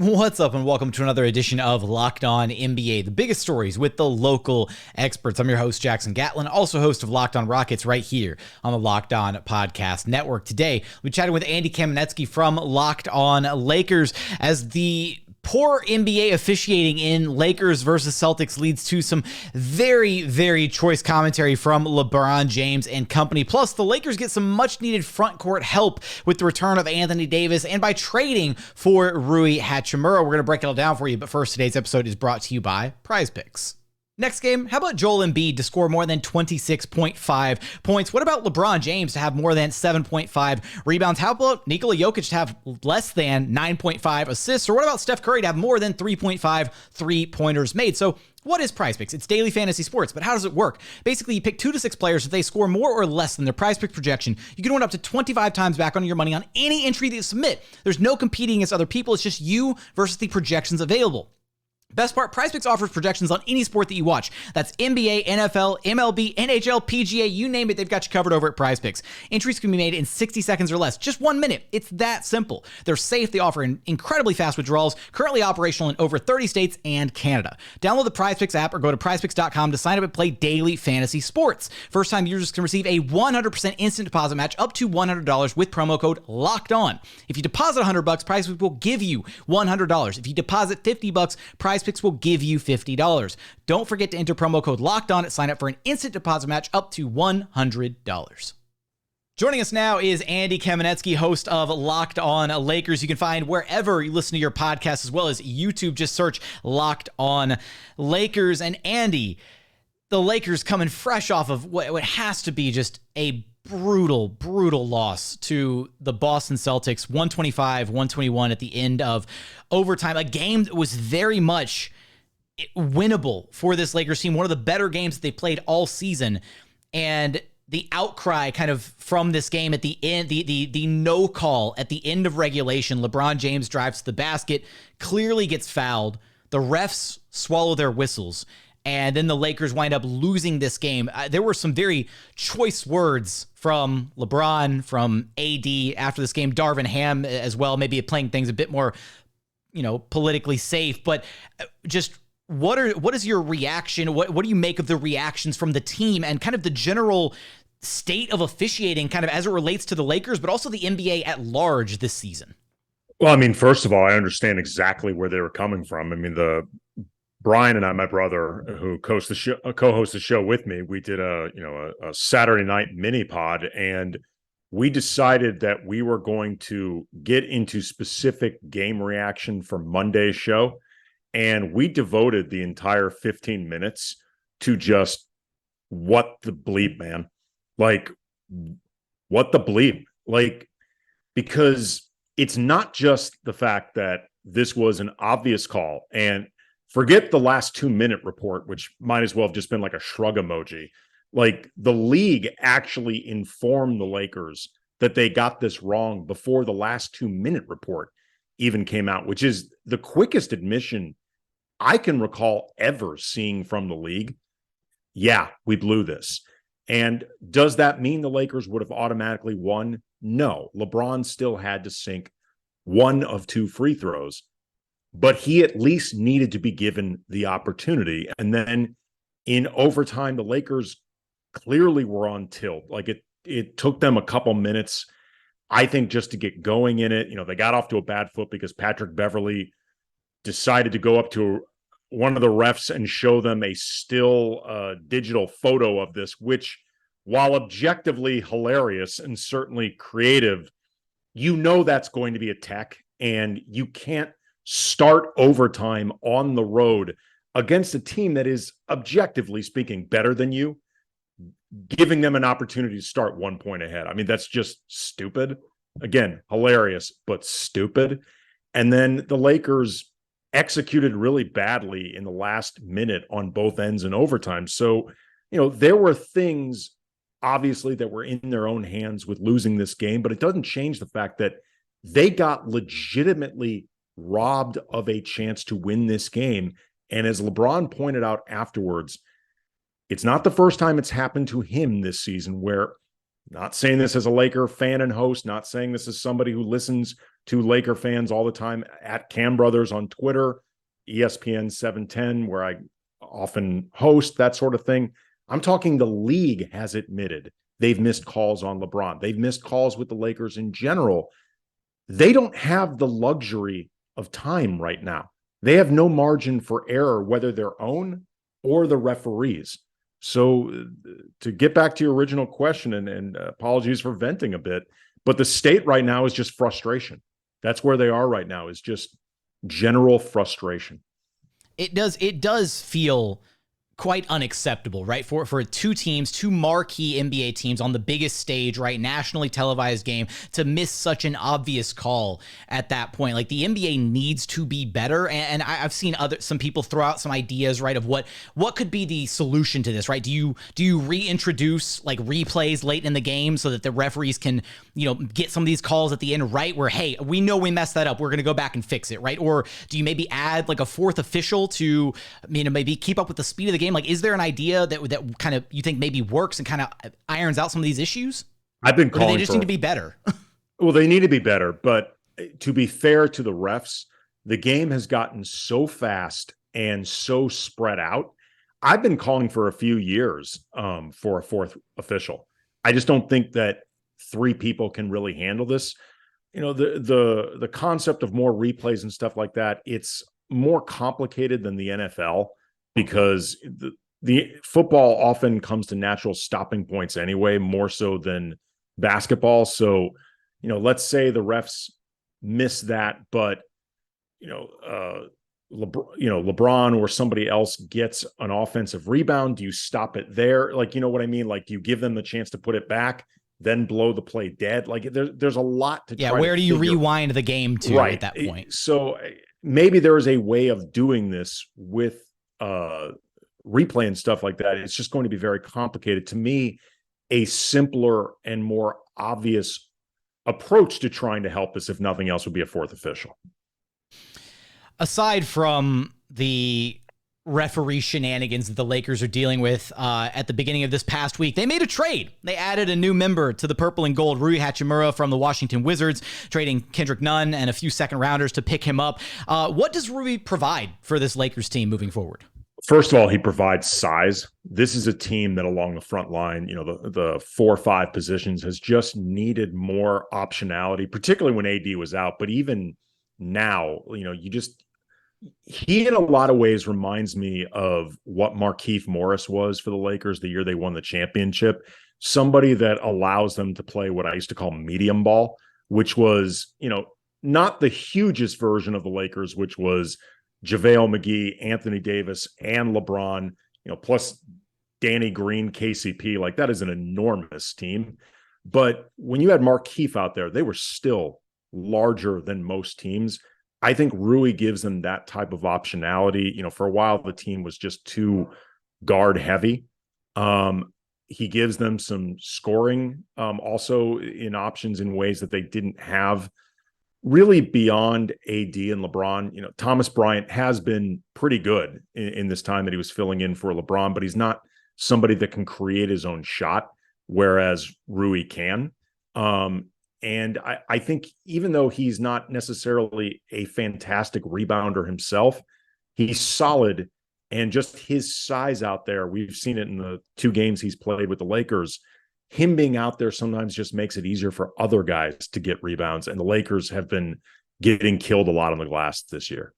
What's up, and welcome to another edition of Locked On NBA, the biggest stories with the local experts. I'm your host, Jackson Gatlin, also host of Locked On Rockets right here on the Locked On Podcast Network. Today, we chatted with Andy Kamenetzky from Locked On Lakers as the poor NBA officiating in Lakers versus Celtics leads to some very, very choice commentary from LeBron James and company. Plus, the Lakers get some much-needed front-court help with the return of Anthony Davis and by trading for Rui Hachimura. We're going to break it all down for you, but first, today's episode is brought to you by Prize Picks. Next game, how about Joel Embiid to score more than 26.5 points? What about LeBron James to have more than 7.5 rebounds? How about Nikola Jokic to have less than 9.5 assists? Or what about Steph Curry to have more than 3.5 three-pointers made? So what is Prize Picks? It's daily fantasy sports, but how does it work? Basically, you pick 2 to 6 players. If they score more or less than their Prize Pick projection, you can win up to 25 times back on your money on any entry that you submit. There's no competing against other people. It's just you versus the projections available. Best part, Prize Picks offers projections on any sport that you watch. That's NBA, NFL, MLB, NHL, PGA, you name it, they've got you covered over at Prize Picks. Entries can be made in 60 seconds or less, just 1 minute. It's that simple. They're safe, they offer incredibly fast withdrawals, currently operational in over 30 states and Canada. Download the Prize Picks app or go to prizepicks.com to sign up and play daily fantasy sports. First-time users can receive a 100% instant deposit match up to $100 with promo code LOCKEDON. If you deposit $100, Prize Picks will give you $100. If you deposit $50, Prize Picks will give you $50. Don't forget to enter promo code LOCKEDON at sign up for an instant deposit match up to $100. Joining us now is Andy Kamenetzky, host of Locked On Lakers. You can find wherever you listen to your podcast as well as YouTube. Just search Locked On Lakers. And Andy, the Lakers coming fresh off of what has to be just a brutal loss to the Boston Celtics, 125-121 at the end of overtime. A game that was very much winnable for this Lakers team, one of the better games that they played all season. And the outcry kind of from this game at the end, the no call at the end of regulation, LeBron James drives to the basket, clearly gets fouled. The refs swallow their whistles. And then the Lakers wind up losing this game. There were some very choice words from LeBron, from AD after this game, Darvin Ham as well, maybe playing things a bit more, politically safe. But just what is your reaction? What do you make of the reactions from the team and kind of the general state of officiating kind of as it relates to the Lakers, but also the NBA at large this season? Well, I mean, first of all, I understand exactly where they were coming from. I mean, Brian and I, my brother, who co-hosts the show with me, we did a Saturday night mini pod, and we decided that we were going to get into specific game reaction for Monday's show, and we devoted the entire 15 minutes to just what the bleep, man. Like, what the bleep? Like, because it's not just the fact that this was an obvious call, and forget the last 2-minute report, which might as well have just been like a shrug emoji. Like, the league actually informed the Lakers that they got this wrong before the last 2-minute report even came out, which is the quickest admission I can recall ever seeing from the league. Yeah, we blew this. And does that mean the Lakers would have automatically won? No. LeBron still had to sink 1 of 2 free throws, but he at least needed to be given the opportunity. And then in overtime, the Lakers clearly were on tilt. Like, it took them a couple minutes, I think, just to get going in it. They got off to a bad foot because Patrick Beverley decided to go up to one of the refs and show them a still digital photo of this, which, while objectively hilarious and certainly creative, that's going to be a tech, and you can't start overtime on the road against a team that is, objectively speaking, better than you, giving them an opportunity to start 1 point ahead. I mean, that's just stupid. Again, hilarious, but stupid. And then the Lakers executed really badly in the last minute on both ends in overtime. So, there were things, obviously, that were in their own hands with losing this game, but it doesn't change the fact that they got legitimately robbed of a chance to win this game. And as LeBron pointed out afterwards, it's not the first time it's happened to him this season, where, not saying this as a Laker fan and host, not saying this as somebody who listens to Laker fans all the time at Cam Brothers on Twitter, ESPN 710, where I often host, that sort of thing. I'm talking the league has admitted they've missed calls on LeBron. They've missed calls with the Lakers in general. They don't have the luxury of time right now. They have no margin for error, whether their own or the referees. So to get back to your original question, and apologies for venting a bit, but the state right now is just frustration. That's where they are right now, is just general frustration. It does feel quite unacceptable, right? For two marquee NBA teams on the biggest stage, right? Nationally televised game, to miss such an obvious call at that point. Like, the NBA needs to be better. And I've seen some people throw out some ideas, right, of what could be the solution to this, right? Do you reintroduce like replays late in the game so that the referees can, get some of these calls at the end, right? Where, hey, we know we messed that up, we're going to go back and fix it, right? Or do you maybe add like a fourth official to, maybe keep up with the speed of the game? Like, is there an idea that kind of you think maybe works and kind of irons out some of these issues? I've been calling they just need to be better. Well, they need to be better, but to be fair to the refs, the game has gotten so fast and so spread out. I've been calling for a few years for a fourth official. I just don't think that three people can really handle this. The concept of more replays and stuff like that, it's more complicated than the NFL, because the football often comes to natural stopping points anyway, more so than basketball. So, let's say the refs miss that, but LeBron or somebody else gets an offensive rebound. Do you stop it there? Like, you know what I mean? Like, do you give them the chance to put it back, then blow the play dead? Like, there's a lot to try. Where do you rewind the game to at that point? So maybe there is a way of doing this with replay and stuff like that. It's just going to be very complicated. To me, a simpler and more obvious approach to trying to help us, if nothing else, would be a fourth official. Aside from the referee shenanigans that the Lakers are dealing with at the beginning of this past week, they made a trade. They added a new member to the purple and gold, Rui Hachimura from the Washington Wizards, trading Kendrick Nunn and a few second rounders to pick him up. What does Rui provide for this Lakers team moving forward? First of all, he provides size. This is a team that along the front line, the 4 or 5 positions, has just needed more optionality, particularly when AD was out. But even now, he in a lot of ways reminds me of what Markieff Morris was for the Lakers the year they won the championship. Somebody that allows them to play what I used to call medium ball, which was, not the hugest version of the Lakers, which was JaVale McGee, Anthony Davis, and LeBron, plus Danny Green, KCP. Like, that is an enormous team. But when you had Markieff out there, they were still larger than most teams. I think Rui gives them that type of optionality. For a while, the team was just too guard heavy. He gives them some scoring also in options in ways that they didn't have really beyond AD and LeBron. Thomas Bryant has been pretty good in this time that he was filling in for LeBron, but he's not somebody that can create his own shot, whereas Rui can. And I think even though he's not necessarily a fantastic rebounder himself, he's solid, and just his size out there, we've seen it in the 2 games he's played with the Lakers. Him being out there sometimes just makes it easier for other guys to get rebounds, and the Lakers have been getting killed a lot on the glass this year.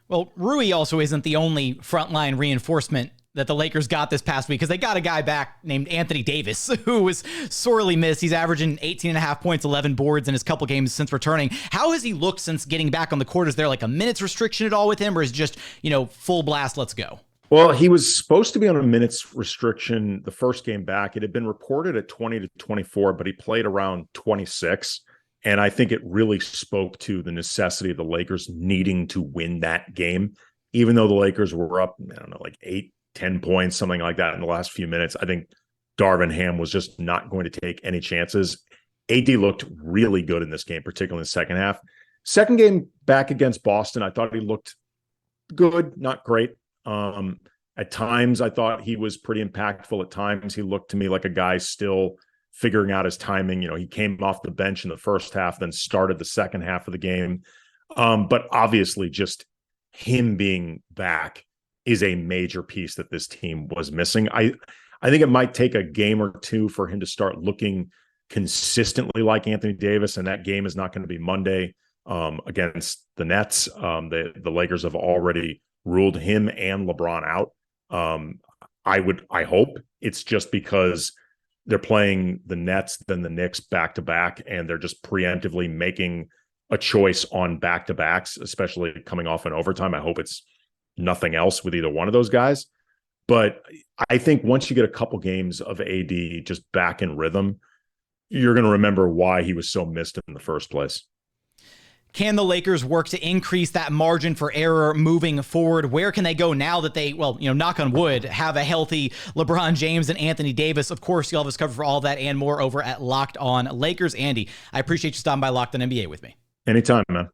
Well, Rui also isn't the only frontline reinforcement that the Lakers got this past week, because they got a guy back named Anthony Davis, who was sorely missed. He's averaging 18.5 points, 11 boards in his couple games since returning. How has he looked since getting back on the court? Is there like a minutes restriction at all with him, or is it just, full blast, let's go? Well, he was supposed to be on a minutes restriction the first game back. It had been reported at 20 to 24, but he played around 26. And I think it really spoke to the necessity of the Lakers needing to win that game, even though the Lakers were up, like 8-10 points, something like that in the last few minutes. I think Darvin Ham was just not going to take any chances. AD looked really good in this game, particularly in the second half. Second game back against Boston, I thought he looked good, not great. At times, I thought he was pretty impactful. At times, he looked to me like a guy still figuring out his timing. He came off the bench in the first half, then started the second half of the game. But obviously just him being back is a major piece that this team was missing. I think it might take a game or two for him to start looking consistently like Anthony Davis, and that game is not going to be Monday against the Nets. The Lakers have already ruled him and LeBron out. I hope it's just because they're playing the Nets, then the Knicks back to back, and they're just preemptively making a choice on back to backs, especially coming off an overtime. I hope it's nothing else with either one of those guys. But I think once you get a couple games of AD just back in rhythm, you're going to remember why he was so missed in the first place. Can the Lakers work to increase that margin for error moving forward? Where can they go now that they, knock on wood, have a healthy LeBron James and Anthony Davis? Of course, you'll have us covered for all that and more over at Locked On Lakers. Andy, I appreciate you stopping by Locked On NBA with me. Anytime, man.